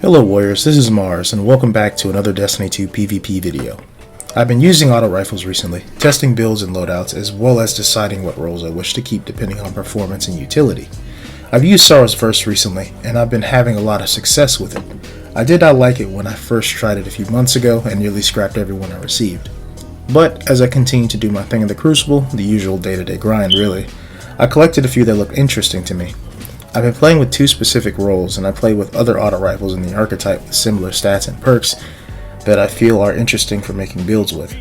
Hello Warriors, this is Mars, and welcome back to another Destiny 2 PvP video. I've been using auto rifles recently, testing builds and loadouts, as well as deciding what roles I wish to keep depending on performance and utility. I've used Sorrow's Verse recently, and I've been having a lot of success with it. I did not like it when I first tried it a few months ago and nearly scrapped every one I received. But as I continue to do my thing in the Crucible, the usual day-to-day grind really, I collected a few that looked interesting to me. I've been playing with two specific roles, and I play with other auto rifles in the archetype with similar stats and perks that I feel are interesting for making builds with.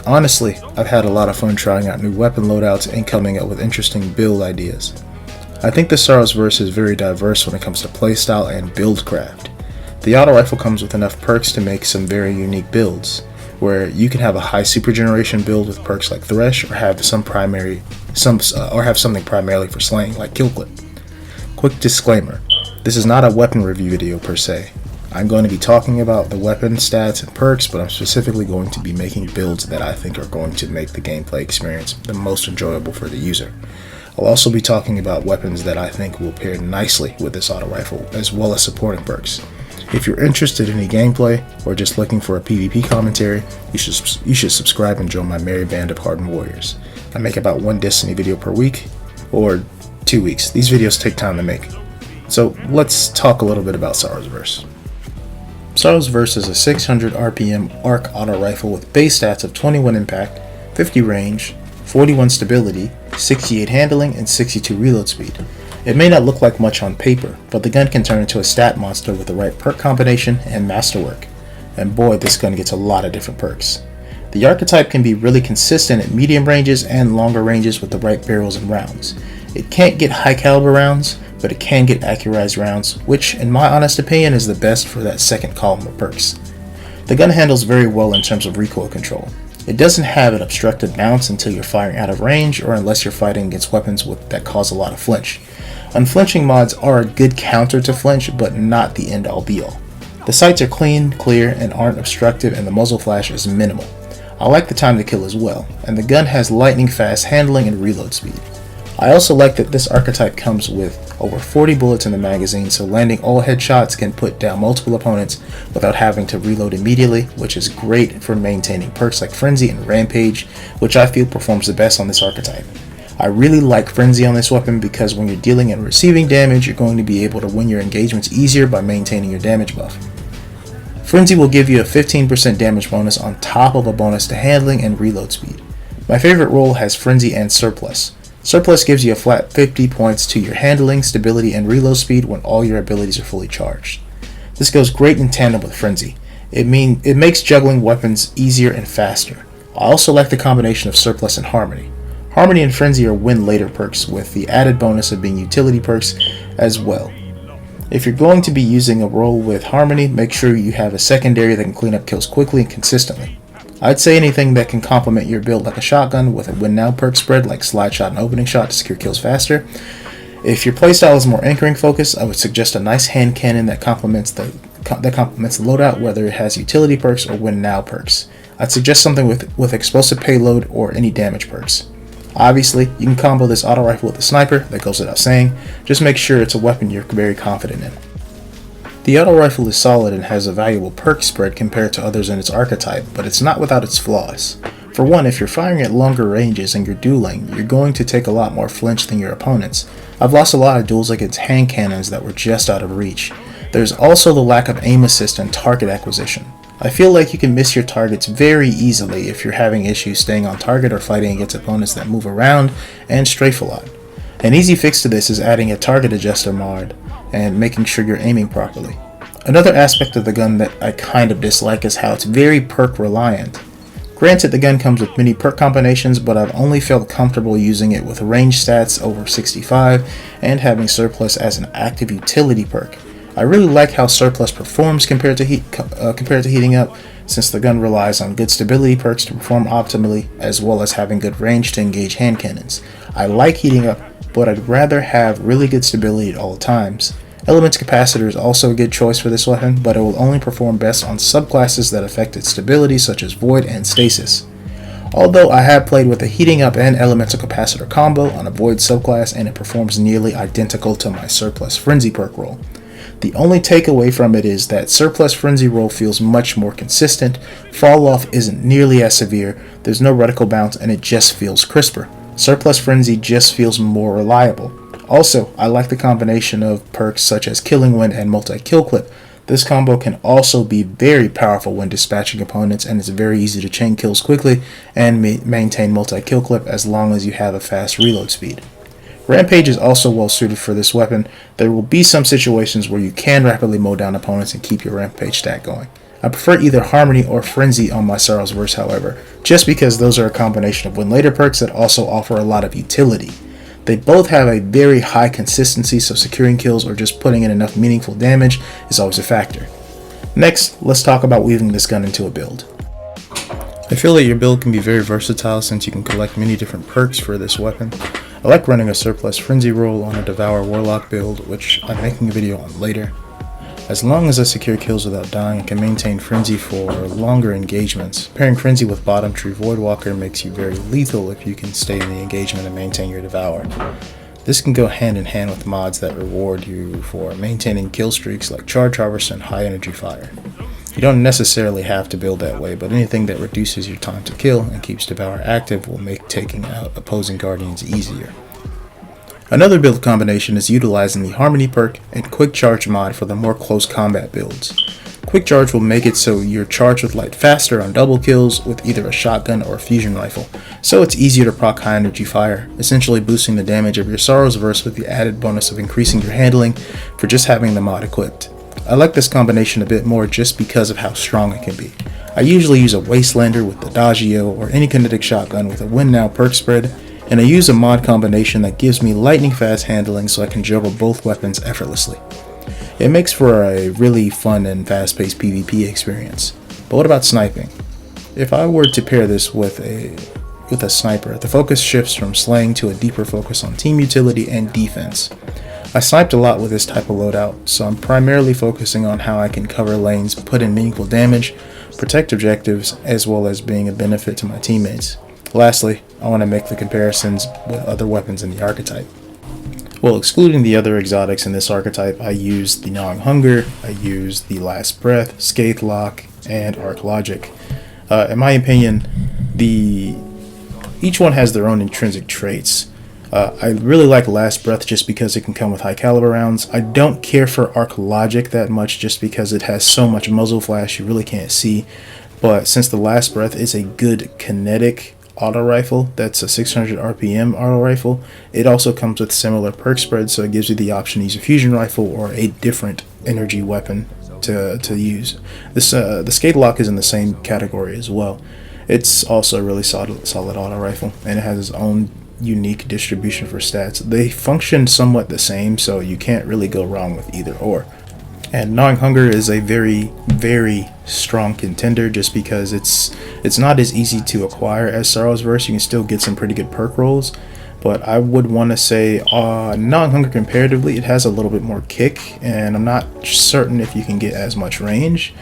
Honestly, I've had a lot of fun trying out new weapon loadouts and coming up with interesting build ideas. I think the Sorrow's Verse is very diverse when it comes to playstyle and build craft. The auto rifle comes with enough perks to make some very unique builds, where you can have a high super generation build with perks like Thresh, or have something primarily for slaying like Kill Clip. Quick disclaimer, this is not a weapon review video per se. I'm going to be talking about the weapon stats and perks, but I'm specifically going to be making builds that I think are going to make the gameplay experience the most enjoyable for the user. I'll also be talking about weapons that I think will pair nicely with this auto rifle, as well as supporting perks. If you're interested in any gameplay, or just looking for a PvP commentary, you should subscribe and join my merry band of hardened warriors. I make about one Destiny video per week, or 2 weeks. These videos take time to make. So let's talk a little bit about Sorrow's Verse. Sorrow's Verse is a 600 RPM arc auto rifle with base stats of 21 impact, 50 range, 41 stability, 68 handling, and 62 reload speed. It may not look like much on paper, but the gun can turn into a stat monster with the right perk combination and masterwork. And boy, this gun gets a lot of different perks. The archetype can be really consistent at medium ranges and longer ranges with the right barrels and rounds. It can't get high caliber rounds, but it can get accurized rounds, which in my honest opinion is the best for that second column of perks. The gun handles very well in terms of recoil control. It doesn't have an obstructed bounce until you're firing out of range, or unless you're fighting against weapons that cause a lot of flinch. Unflinching mods are a good counter to flinch, but not the end all be all. The sights are clean, clear, and aren't obstructive, and the muzzle flash is minimal. I like the time to kill as well, and the gun has lightning fast handling and reload speed. I also like that this archetype comes with over 40 bullets in the magazine, so landing all headshots can put down multiple opponents without having to reload immediately, which is great for maintaining perks like Frenzy and Rampage, which I feel performs the best on this archetype. I really like Frenzy on this weapon because when you're dealing and receiving damage, you're going to be able to win your engagements easier by maintaining your damage buff. Frenzy will give you a 15% damage bonus on top of a bonus to handling and reload speed. My favorite role has Frenzy and Surplus. Surplus gives you a flat 50 points to your handling, stability, and reload speed when all your abilities are fully charged. This goes great in tandem with Frenzy. It makes juggling weapons easier and faster. I also like the combination of Surplus and Harmony. Harmony and Frenzy are win later perks, with the added bonus of being utility perks as well. If you're going to be using a role with Harmony, make sure you have a secondary that can clean up kills quickly and consistently. I'd say anything that can complement your build like a shotgun with a win now perk spread like slide shot and opening shot to secure kills faster. If your playstyle is more anchoring focused, I would suggest a nice hand cannon that complements the loadout, whether it has utility perks or win now perks. I'd suggest something with explosive payload or any damage perks. Obviously, you can combo this auto rifle with a sniper, that goes without saying. Just make sure it's a weapon you're very confident in. The auto rifle is solid and has a valuable perk spread compared to others in its archetype, but it's not without its flaws. For one, if you're firing at longer ranges and you're dueling, you're going to take a lot more flinch than your opponents. I've lost a lot of duels against hand cannons that were just out of reach. There's also the lack of aim assist and target acquisition. I feel like you can miss your targets very easily if you're having issues staying on target or fighting against opponents that move around and strafe a lot. An easy fix to this is adding a target adjuster mod and making sure you're aiming properly. Another aspect of the gun that I kind of dislike is how it's very perk reliant. Granted, the gun comes with many perk combinations, but I've only felt comfortable using it with range stats over 65 and having Surplus as an active utility perk. I really like how Surplus performs compared to heating up, since the gun relies on good stability perks to perform optimally, as well as having good range to engage hand cannons. I like heating up, but I'd rather have really good stability at all times. Element's Capacitor is also a good choice for this weapon, but it will only perform best on subclasses that affect its stability, such as Void and Stasis. Although I have played with a Heating Up and Elemental Capacitor combo on a Void subclass, and it performs nearly identical to my Surplus Frenzy perk roll. The only takeaway from it is that Surplus Frenzy roll feels much more consistent, fall off isn't nearly as severe, there's no reticle bounce, and it just feels crisper. Surplus Frenzy just feels more reliable. Also, I like the combination of perks such as Killing Wind and Multi-Kill Clip. This combo can also be very powerful when dispatching opponents, and it's very easy to chain kills quickly and maintain multi-kill clip as long as you have a fast reload speed. Rampage is also well suited for this weapon. There will be some situations where you can rapidly mow down opponents and keep your Rampage stat going. I prefer either Harmony or Frenzy on my Sorrow's Verse, however, just because those are a combination of win later perks that also offer a lot of utility. They both have a very high consistency, so securing kills or just putting in enough meaningful damage is always a factor. Next, let's talk about weaving this gun into a build. I feel that your build can be very versatile since you can collect many different perks for this weapon. I like running a Surplus Frenzy roll on a Devour Warlock build, which I'm making a video on later. As long as I secure kills without dying, I can maintain Frenzy for longer engagements. Pairing Frenzy with bottom tree Voidwalker makes you very lethal if you can stay in the engagement and maintain your Devour. This can go hand in hand with mods that reward you for maintaining kill streaks like Charge Harvest and High Energy Fire. You don't necessarily have to build that way, but anything that reduces your time to kill and keeps Devour active will make taking out opposing Guardians easier. Another build combination is utilizing the Harmony perk and Quick Charge mod for the more close combat builds. Quick Charge will make it so you're charged with light faster on double kills with either a shotgun or a fusion rifle, so it's easier to proc High Energy Fire, essentially boosting the damage of your Sorrow's Verse with the added bonus of increasing your handling for just having the mod equipped. I like this combination a bit more just because of how strong it can be. I usually use a Wastelander with the Adagio or any kinetic shotgun with a Win Now perk spread, and I use a mod combination that gives me lightning fast handling so I can juggle both weapons effortlessly. It makes for a really fun and fast paced PvP experience. But what about sniping? If I were to pair this with a sniper, the focus shifts from slaying to a deeper focus on team utility and defense. I sniped a lot with this type of loadout, so I'm primarily focusing on how I can cover lanes, put in meaningful damage, protect objectives, as well as being a benefit to my teammates. Lastly, I want to make the comparisons with other weapons in the archetype. Well, excluding the other exotics in this archetype, I used the Gnawing Hunger, I used the Last Breath, Scathe Lock, and Arc Logic. In my opinion, each one has their own intrinsic traits. I really like Last Breath just because it can come with high caliber rounds. I don't care for Arc Logic that much just because it has so much muzzle flash you really can't see. But since the Last Breath is a good kinetic auto rifle, that's a 600 RPM auto rifle, it also comes with similar perk spreads, so it gives you the option to use a fusion rifle or a different energy weapon to use. The Scathe Lock is in the same category as well. It's also a really solid auto rifle, and it has its own unique distribution for stats. They function somewhat the same, so you can't really go wrong with either or. And Gnawing Hunger is a very, very strong contender just because it's not as easy to acquire as Sorrow's Verse. You can still get some pretty good perk rolls, but I would want to say Gnawing Hunger comparatively, it has a little bit more kick, and I'm not certain if you can get as much range,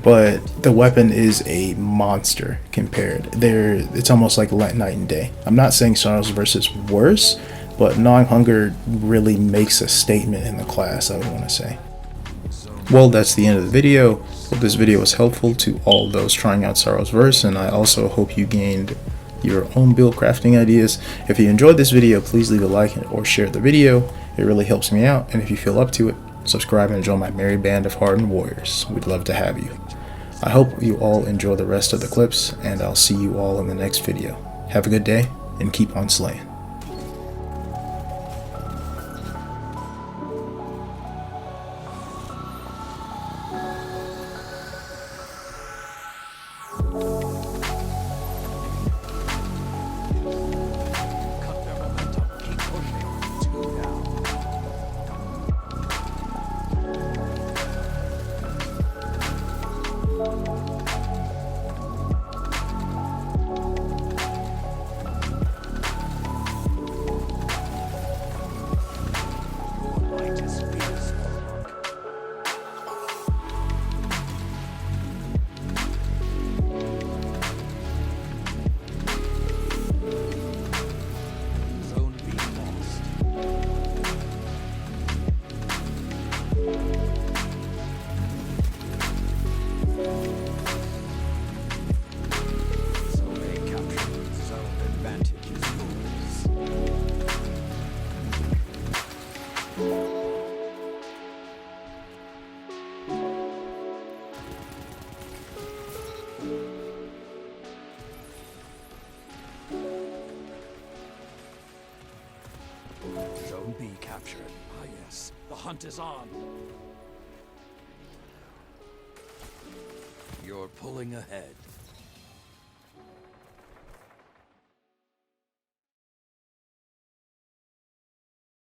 but the weapon is a monster compared. It's almost like night and day. I'm not saying Sorrow's Verse is worse, but Gnawing Hunger really makes a statement in the class, I would want to say. Well, that's the end of the video. Hope this video was helpful to all those trying out Sorrow's Verse, and I also hope you gained your own build crafting ideas. If you enjoyed this video, please leave a like or share the video. It really helps me out, and if you feel up to it, subscribe and join my merry band of hardened warriors. We'd love to have you. I hope you all enjoy the rest of the clips, and I'll see you all in the next video. Have a good day, and keep on slaying. capture it. Ah yes, the hunt is on. You're pulling ahead.